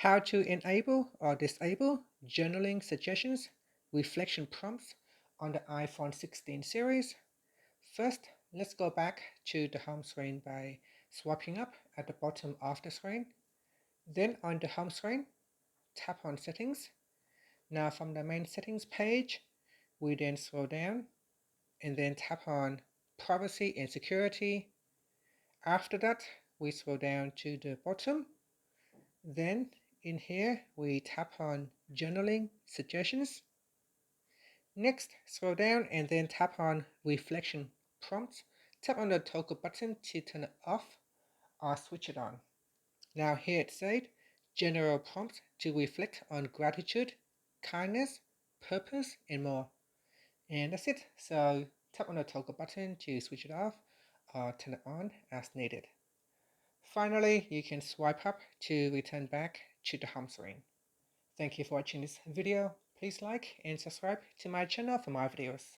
How to enable or disable journaling suggestions, reflection prompts on the iPhone 16 series. First, let's go back to the home screen by swiping up at the bottom of the screen. Then on the home screen, tap on Settings. Now from the main settings page, we then scroll down and then tap on Privacy and Security. After that, we scroll down to the bottom. Then in here, we tap on Journaling Suggestions. Next, scroll down and then tap on Reflection Prompts. Tap on the toggle button to turn it off or switch it on. Now here it said, general prompts to reflect on gratitude, kindness, purpose, and more. And that's it. So tap on the toggle button to switch it off or turn it on as needed. Finally, you can swipe up to return back to the home screen. Thank you for watching this video. Please like and subscribe to my channel for more videos.